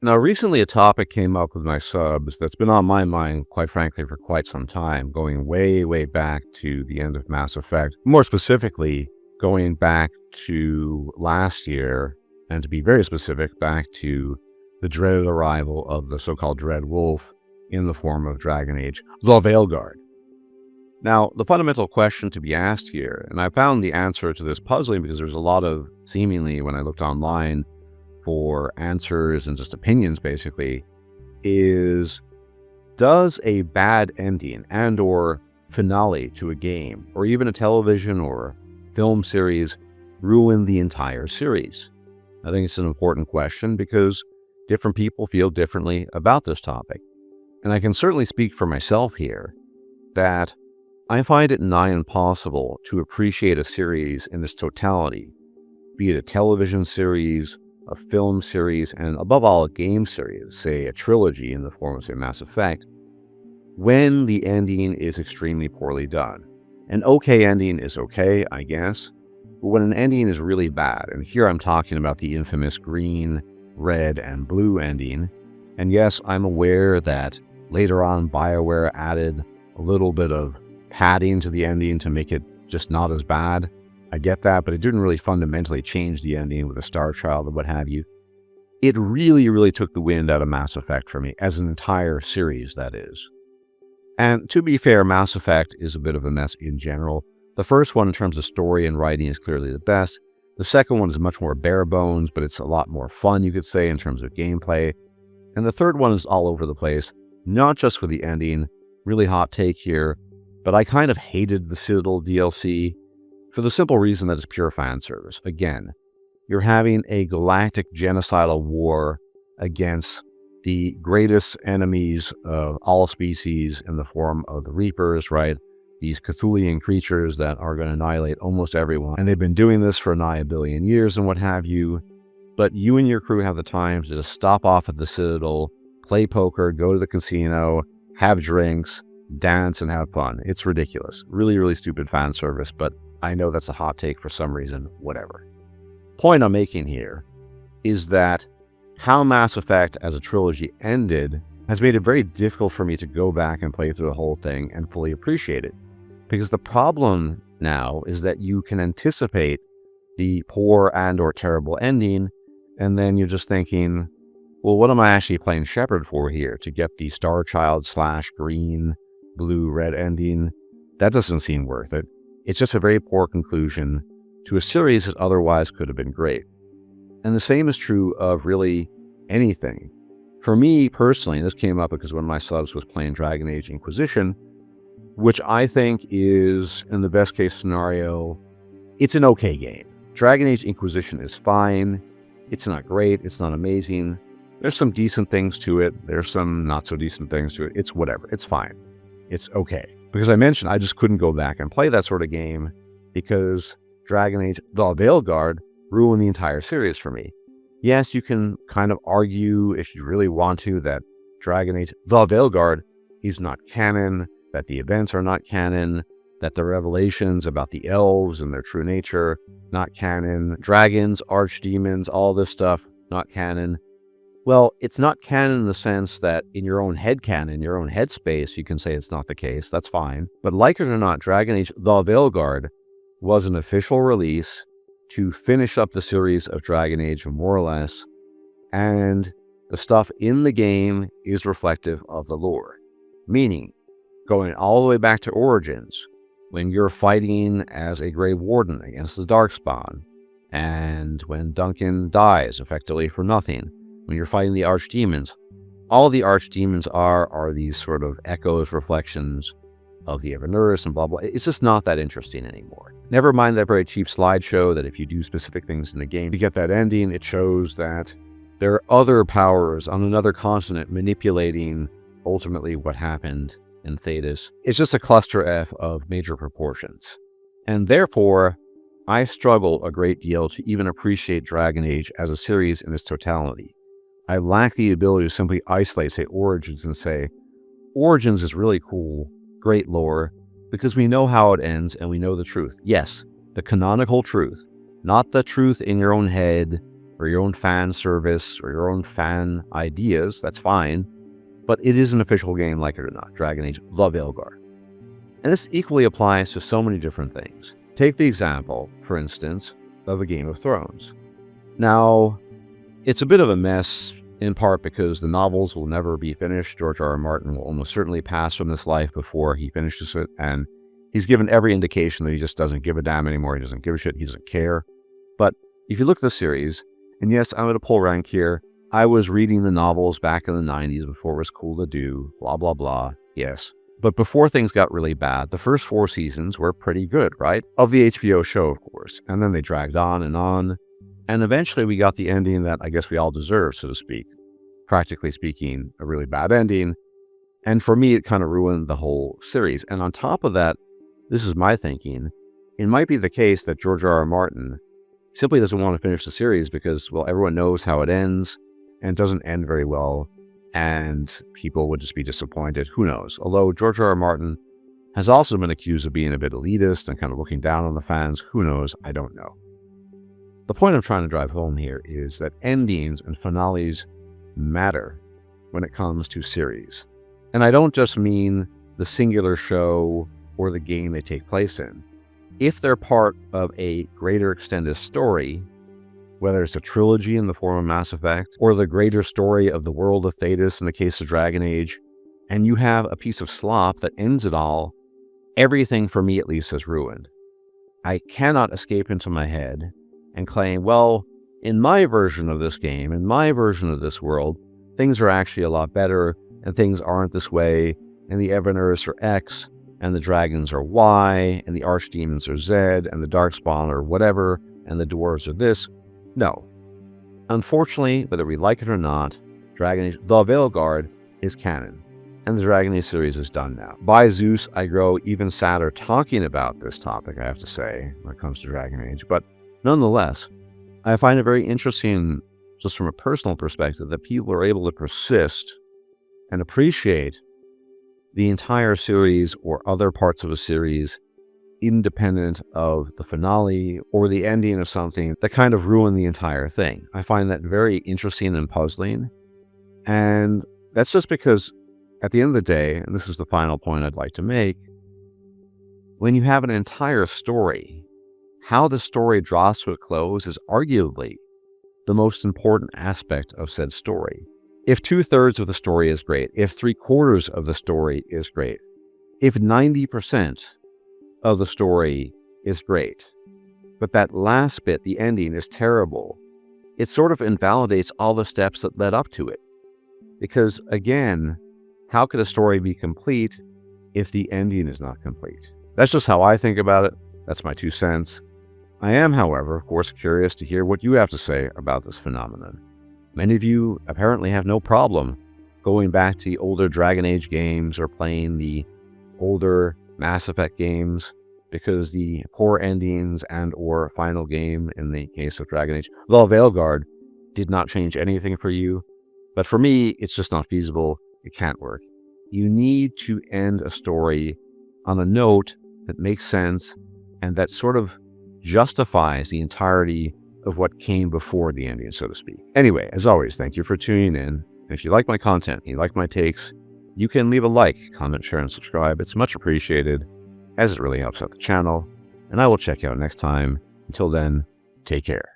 Now, recently a topic came up with my subs that's been on my mind, quite frankly, for quite some time, going way, way back to the end of Mass Effect. More specifically, going back to last year, and to be very specific, back to the dreaded arrival of the so-called Dread Wolf in the form of Dragon Age, the Veilguard. Now, the fundamental question to be asked here, and I found the answer to this puzzling because there's a lot of, seemingly, when I looked online, for answers and just opinions basically, is does a bad ending and or finale to a game or even a television or film series ruin the entire series? I think it's an important question because different people feel differently about this topic. And I can certainly speak for myself here that I find it nigh impossible to appreciate a series in its totality, be it a television series, a film series, and above all, a game series, say a trilogy in the form of, say, Mass Effect, when the ending is extremely poorly done. An okay ending is okay, I guess, but when an ending is really bad, and here I'm talking about the infamous green, red, and blue ending, and yes, I'm aware that later on BioWare added a little bit of padding to the ending to make it just not as bad. I get that, but it didn't really fundamentally change the ending with a Star Child and what have you. It really, really took the wind out of Mass Effect for me, as an entire series, that is. And to be fair, Mass Effect is a bit of a mess in general. The first one, in terms of story and writing, is clearly the best. The second one is much more bare bones, but it's a lot more fun, you could say, in terms of gameplay. And the third one is all over the place, not just with the ending. Really hot take here, but I kind of hated the Citadel DLC. For the simple reason that it's pure fan service. Again, you're having a galactic genocidal war against the greatest enemies of all species in the form of the Reapers, right? These Cthulian creatures that are going to annihilate almost everyone. And they've been doing this for nigh a billion years and what have you. But you and your crew have the time to just stop off at the Citadel, play poker, go to the casino, have drinks, dance, and have fun. It's ridiculous. Really, really stupid fan service, but I know that's a hot take for some reason, whatever. Point I'm making here is that how Mass Effect as a trilogy ended has made it very difficult for me to go back and play through the whole thing and fully appreciate it. Because the problem now is that you can anticipate the poor and or terrible ending, and then you're just thinking, well, what am I actually playing Shepard for here? To get the Star Child / green, blue, red ending? That doesn't seem worth it. It's just a very poor conclusion to a series that otherwise could have been great. And the same is true of really anything. For me personally, this came up because one of my subs was playing Dragon Age Inquisition, which I think is, in the best case scenario, it's an okay game. Dragon Age Inquisition is fine. It's not great. It's not amazing. There's some decent things to it. There's some not so decent things to it. It's whatever. It's fine. It's okay. Because I mentioned I just couldn't go back and play that sort of game because Dragon Age the Veilguard ruined the entire series for me. Yes, you can kind of argue, if you really want to, that Dragon Age the Veilguard is not canon, that the events are not canon, that the revelations about the elves and their true nature, not canon, dragons, archdemons, all this stuff, not canon. Well, it's not canon in the sense that in your own head canon, your own headspace, you can say it's not the case. That's fine. But like it or not, Dragon Age the Veilguard was an official release to finish up the series of Dragon Age, more or less. And the stuff in the game is reflective of the lore. Meaning, going all the way back to Origins, when you're fighting as a Grey Warden against the Darkspawn, and when Duncan dies effectively for nothing, when you're fighting the archdemons, all the archdemons are these sort of echoes, reflections of the Evernuris and blah, blah. It's just not that interesting anymore. Never mind that very cheap slideshow that if you do specific things in the game to get that ending, it shows that there are other powers on another continent manipulating ultimately what happened in Thetis. It's just a cluster F of major proportions. And therefore, I struggle a great deal to even appreciate Dragon Age as a series in its totality. I lack the ability to simply isolate, say, Origins and say, Origins is really cool, great lore, because we know how it ends and we know the truth. Yes, the canonical truth, not the truth in your own head or your own fan service or your own fan ideas, that's fine. But it is an official game, like it or not, Dragon Age The Veilguard. And this equally applies to so many different things. Take the example, for instance, of a Game of Thrones. Now, it's a bit of a mess, in part because the novels will never be finished. George R.R. Martin will almost certainly pass from this life before he finishes it, and he's given every indication that he just doesn't give a damn anymore. He doesn't give a shit. He doesn't care. But if you look at the series, and yes, I'm going to pull rank here. I was reading the novels back in the 90s before it was cool to do, blah, blah, blah. Yes. But before things got really bad, the first 4 seasons were pretty good, right? Of the HBO show, of course. And then they dragged on. And eventually we got the ending that I guess we all deserve, so to speak. Practically speaking, a really bad ending. And for me, it kind of ruined the whole series. And on top of that, this is my thinking, it might be the case that George R.R. Martin simply doesn't want to finish the series because, well, everyone knows how it ends and it doesn't end very well. And people would just be disappointed. Who knows? Although George R.R. Martin has also been accused of being a bit elitist and kind of looking down on the fans. Who knows? I don't know. The point I'm trying to drive home here is that endings and finales matter when it comes to series. And I don't just mean the singular show or the game they take place in. If they're part of a greater extended story, whether it's a trilogy in the form of Mass Effect, or the greater story of the world of Thetis in the case of Dragon Age, and you have a piece of slop that ends it all, everything for me at least is ruined. I cannot escape into my head and claim, well, in my version of this game, in my version of this world, things are actually a lot better, and things aren't this way, and the Evaners are X, and the dragons are Y, and the archdemons are Z, and the Darkspawn are whatever, and the dwarves are this. No. Unfortunately, whether we like it or not, Dragon Age The Veilguard is canon, and the Dragon Age series is done now. By Zeus, I grow even sadder talking about this topic, I have to say, when it comes to Dragon Age, but nonetheless, I find it very interesting, just from a personal perspective, that people are able to persist and appreciate the entire series or other parts of a series independent of the finale or the ending of something that kind of ruined the entire thing. I find that very interesting and puzzling. And that's just because at the end of the day, and this is the final point I'd like to make, when you have an entire story, how the story draws to a close is arguably the most important aspect of said story. If 2/3 of the story is great, if 3/4 of the story is great, if 90% of the story is great, but that last bit, the ending, is terrible, it sort of invalidates all the steps that led up to it. Because again, how could a story be complete if the ending is not complete? That's just how I think about it. That's my 2 cents. I am, however, of course, curious to hear what you have to say about this phenomenon. Many of you apparently have no problem going back to the older Dragon Age games or playing the older Mass Effect games because the poor endings and or final game in the case of Dragon Age The Veilguard did not change anything for you. But for me, it's just not feasible. It can't work. You need to end a story on a note that makes sense and that sort of justifies the entirety of what came before the ending, so to speak. Anyway, as always, thank you for tuning in. And if you like my content, you like my takes, you can leave a like, comment, share, and subscribe. It's much appreciated, as it really helps out the channel. And I will check you out next time. Until then, take care.